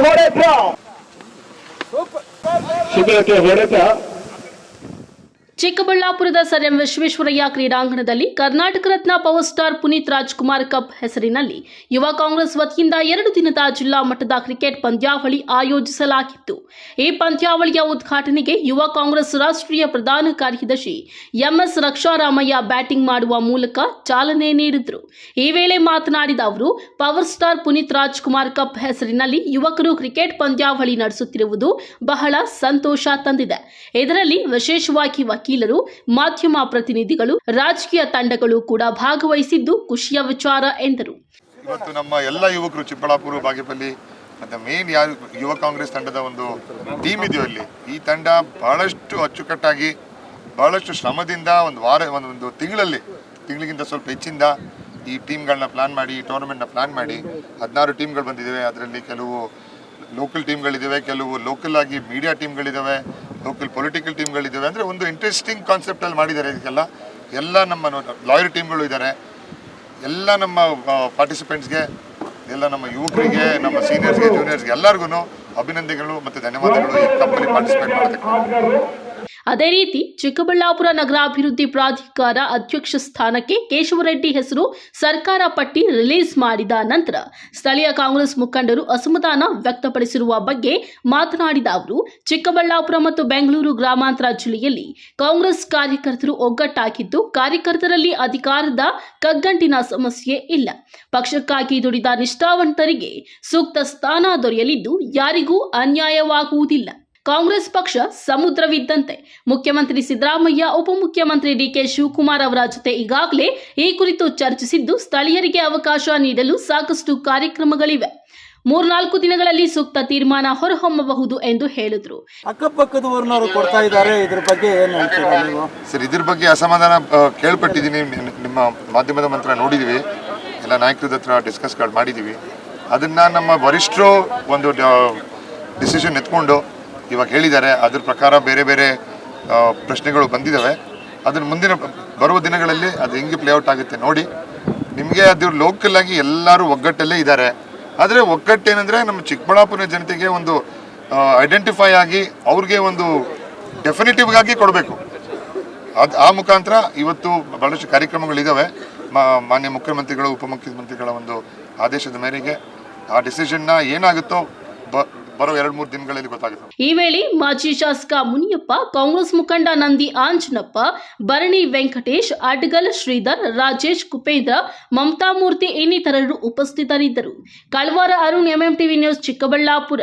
ಹೊಡೆತ ಚಿಕ್ಕಬಳ್ಳಾಪುರದ sir M Visvesvaraya ಕ್ರೀಡಾಂಗಣದಲ್ಲಿ Karnataka Ratna power star Puneeth Rajkumar cup ಹೆಸರಿನಲ್ಲಿ ಯುವ ಕಾಂಗ್ರೆಸ್ ವತಿಯಿಂದ 2 ದಿನದ ಜಿಲ್ಲಾ ಮಟ್ಟದ ಕ್ರಿಕೆಟ್ ಪಂದ್ಯಾವಳಿ ಆಯೋಜಿಸಲಾಗಿತ್ತು. ಈ ಪಂದ್ಯಾವಳಿಯ ಉದ್ಘಾಟನೆಗೆ ಯುವ ಕಾಂಗ್ರೆಸ್ ರಾಷ್ಟ್ರೀಯ ಪ್ರಧಾನ ಕಾರ್ಯದರ್ಶಿ ಎಂಎಸ್ ರಕ್ಷಾರಾಮಯ್ಯ ಬ್ಯಾಟಿಂಗ್ ಮಾಡುವ ಮೂಲಕ ಚಾಲನೆ ನೀಡಿದರು. ಈ ವೇಳೆ ಮಾತನಾಡಿದ ಅವರು, power star Puneeth Rajkumar cup ಹೆಸರಿನಲ್ಲಿ ಯುವಕರು ಕ್ರಿಕೆಟ್ ಪಂದ್ಯಾವಳಿ ನಡೆಸುತ್ತಿರುವುದು ಬಹಳ ಸಂತೋಷ ತಂದಿದೆ. ಇದರಲ್ಲಿ ವಿಶೇಷವಾಗಿ ವಕೀಲರು, ಮಾಧ್ಯಮ ಪ್ರತಿನಿಧಿಗಳು, ರಾಜಕೀಯ ತಂಡಗಳು ಕೂಡ ಭಾಗವಹಿಸಿದ್ದು ಖುಷಿಯ ವಿಚಾರ ಎಂದರು. ಇವತ್ತು ನಮ್ಮ ಎಲ್ಲ ಯುವಕರು ಚಿಕ್ಕಬಳ್ಳಾಪುರ, ಬಾಗೇಪಲ್ಲಿ ಮತ್ತೆ ಮೇನ್ ಯಾರು ಯುವ ಕಾಂಗ್ರೆಸ್ ತಂಡದ ಒಂದು ಟೀಮ್ ಇದೆಯೋ ಇಲ್ಲಿ, ಈ ತಂಡ ಬಹಳಷ್ಟು ಅಚ್ಚುಕಟ್ಟಾಗಿ ಬಹಳಷ್ಟು ಶ್ರಮದಿಂದ ಒಂದು ತಿಂಗಳಿಗಿಂತ ಸ್ವಲ್ಪ ಹೆಚ್ಚಿಂದ ಈ ಟೀಮ್ಗಳನ್ನ ಪ್ಲಾನ್ ಮಾಡಿ, ಈ ಟೂರ್ನಮೆಂಟ್ನ ಪ್ಲಾನ್ ಮಾಡಿ 16 ಟೀಮ್ಗಳು ಬಂದಿದ್ದಾವೆ. ಅದರಲ್ಲಿ ಕೆಲವು ಲೋಕಲ್ ಟೀಮ್ಗಳಿದ್ದಾವೆ, ಕೆಲವು ಲೋಕಲ್ ಆಗಿ ಮೀಡಿಯಾ ಟೀಮ್ಗಳಿದ್ದಾವೆ, ಲೋಕಲ್ ಪೊಲಿಟಿಕಲ್ ಟೀಮ್ಗಳಿದ್ದಾವೆ. ಅಂದರೆ ಒಂದು ಇಂಟ್ರೆಸ್ಟಿಂಗ್ ಕಾನ್ಸೆಪ್ಟಲ್ಲಿ ಮಾಡಿದ್ದಾರೆ. ಇದಕ್ಕೆಲ್ಲ ಎಲ್ಲ ನಮ್ಮ ಲಾಯರ್ ಟೀಮ್ಗಳು ಇದ್ದಾರೆ. ಎಲ್ಲ ನಮ್ಮ ಪಾರ್ಟಿಸಿಪೆಂಟ್ಸ್ಗೆ, ಎಲ್ಲ ನಮ್ಮ ಯುವಕರಿಗೆ, ನಮ್ಮ ಸೀನಿಯರ್ಸ್ಗೆ, ಜೂನಿಯರ್ಸ್ಗೆ ಎಲ್ಲರಿಗೂ ಅಭಿನಂದನೆಗಳು ಮತ್ತು ಧನ್ಯವಾದಗಳು ಈ ಕಪ್ಪಲ್ಲಿ ಪಾರ್ಟಿಸಿಪೇಟ್ ಮಾಡೋದಕ್ಕೆ. ಅದೇ ರೀತಿ ಚಿಕ್ಕಬಳ್ಳಾಪುರ ನಗರಾಭಿವೃದ್ಧಿ ಪ್ರಾಧಿಕಾರ ಅಧ್ಯಕ್ಷ ಸ್ಥಾನಕ್ಕೆ ಕೇಶವರೆಡ್ಡಿ ಹೆಸರು ಸರ್ಕಾರ ಪಟ್ಟಿ ರಿಲೀಸ್ ಮಾಡಿದ ನಂತರ ಸ್ಥಳೀಯ ಕಾಂಗ್ರೆಸ್ ಮುಖಂಡರು ಅಸಮಾಧಾನ ವ್ಯಕ್ತಪಡಿಸಿರುವ ಬಗ್ಗೆ ಮಾತನಾಡಿದ ಅವರು, ಚಿಕ್ಕಬಳ್ಳಾಪುರ ಮತ್ತು ಬೆಂಗಳೂರು ಗ್ರಾಮಾಂತರ ಜಿಲ್ಲೆಯಲ್ಲಿ ಕಾಂಗ್ರೆಸ್ ಕಾರ್ಯಕರ್ತರು ಒಗ್ಗಟ್ಟಾಗಿದ್ದು, ಕಾರ್ಯಕರ್ತರಲ್ಲಿ ಅಧಿಕಾರದ ಕಗ್ಗಂಟಿನ ಸಮಸ್ಯೆ ಇಲ್ಲ. ಪಕ್ಷಕ್ಕಾಗಿ ದುಡಿದ ನಿಷ್ಠಾವಂತರಿಗೆ ಸೂಕ್ತ ಸ್ಥಾನ ದೊರೆಯಲಿದ್ದು, ಯಾರಿಗೂ ಅನ್ಯಾಯವಾಗುವುದಿಲ್ಲ. ಕಾಂಗ್ರೆಸ್ ಪಕ್ಷ ಸಮುದ್ರವಿದ್ದಂತೆ. ಮುಖ್ಯಮಂತ್ರಿ ಸಿದ್ದರಾಮಯ್ಯ, ಉಪಮುಖ್ಯಮಂತ್ರಿ ಡಿಕೆ ಶಿವಕುಮಾರ್ ಅವರ ಜೊತೆ ಈಗಾಗಲೇ ಈ ಕುರಿತು ಚರ್ಚಿಸಿದ್ದು, ಸ್ಥಳೀಯರಿಗೆ ಅವಕಾಶ ನೀಡಲು ಸಾಕಷ್ಟು ಕಾರ್ಯಕ್ರಮಗಳಿವೆ. 3-4 ದಿನಗಳಲ್ಲಿ ಸೂಕ್ತ ತೀರ್ಮಾನ ಹೊರಹೊಮ್ಮಬಹುದು ಎಂದು ಹೇಳಿದರು. ಅಕ್ಕಪಕ್ಕದವರನ್ನವರು ಕೊಡ್ತಾ ಇದ್ದಾರೆ, ಇದ್ರ ಬಗ್ಗೆ ಏನು ಹೇಳ್ತೀರಾ ನೀವು? ಸರ್, ಇದ್ರ ಬಗ್ಗೆ ಅಸಮಾಧಾನ ಕೇಳ್ಪಟ್ಟಿದ್ದೀನಿ. ನಿಮ್ಮ ಮಾಧ್ಯಮದ ಮಂತ್ರ ನೋಡಿದ್ದೀವಿ, ಎಲ್ಲ ನಾಯಕರ ಹತ್ರ ಡಿಸ್ಕಸ್ಗಳು ಮಾಡಿದ್ದೀವಿ. ಅದನ್ನು ನಮ್ಮ ವರಿಷ್ಠರು ಒಂದು ಡಿಸಿಷನ್ ಎತ್ಕೊಂಡು ಇವಾಗ ಹೇಳಿದ್ದಾರೆ. ಅದ್ರ ಪ್ರಕಾರ ಬೇರೆ ಬೇರೆ ಪ್ರಶ್ನೆಗಳು ಬಂದಿದ್ದಾವೆ. ಅದನ್ನು ಮುಂದಿನ ಬರುವ ದಿನಗಳಲ್ಲಿ ಅದು ಹೆಂಗೆ ಪ್ಲೇಔಟ್ ಆಗುತ್ತೆ ನೋಡಿ. ನಿಮಗೆ ಅದು ಲೋಕಲ್ ಆಗಿ ಎಲ್ಲರೂ ಒಗ್ಗಟ್ಟಲ್ಲೇ ಇದ್ದಾರೆ. ಆದರೆ ಒಗ್ಗಟ್ಟೇನೆಂದರೆ ನಮ್ಮ ಚಿಕ್ಕಬಳ್ಳಾಪುರ ಜನತೆಗೆ ಒಂದು ಐಡೆಂಟಿಫೈ ಆಗಿ ಅವ್ರಿಗೆ ಒಂದು ಡೆಫಿನೆಟಿವ್ ಆಗಿ ಕೊಡಬೇಕು. ಆ ಮುಖಾಂತರ ಇವತ್ತು ಬಹಳಷ್ಟು ಕಾರ್ಯಕ್ರಮಗಳಿದ್ದಾವೆ. ಮಾನ್ಯ ಮುಖ್ಯಮಂತ್ರಿಗಳು, ಉಪಮುಖ್ಯಮಂತ್ರಿಗಳ ಒಂದು ಆದೇಶದ ಮೇರೆಗೆ ಆ ಡಿಸಿಷನ್ನ ಏನಾಗುತ್ತೋ ಬರೋ 2-3 ದಿನಗಳಲ್ಲಿ ಗೊತ್ತಾಗುತ್ತೆ. ಈ ವೇಳೆ ಮಾಜಿ ಶಾಸಕ ಮುನಿಯಪ್ಪ, ಕಾಂಗ್ರೆಸ್ ಮುಖಂಡ ನಂದಿ ಆಂಜನಪ್ಪ, ಭರಣಿ ವೆಂಕಟೇಶ್, ಅಡ್ಗಲ್ ಶ್ರೀಧರ್, ರಾಜೇಶ್, ಕುಪೇಂದ್ರ, ಮಮತಾ ಮೂರ್ತಿ ಇನ್ನಿತರರು ಉಪಸ್ಥಿತರಿದ್ದರು. ಕಳ್ವಾರ ಅರುಣ್, ಎಂಎಂಟಿವಿ ನ್ಯೂಸ್, ಚಿಕ್ಕಬಳ್ಳಾಪುರ.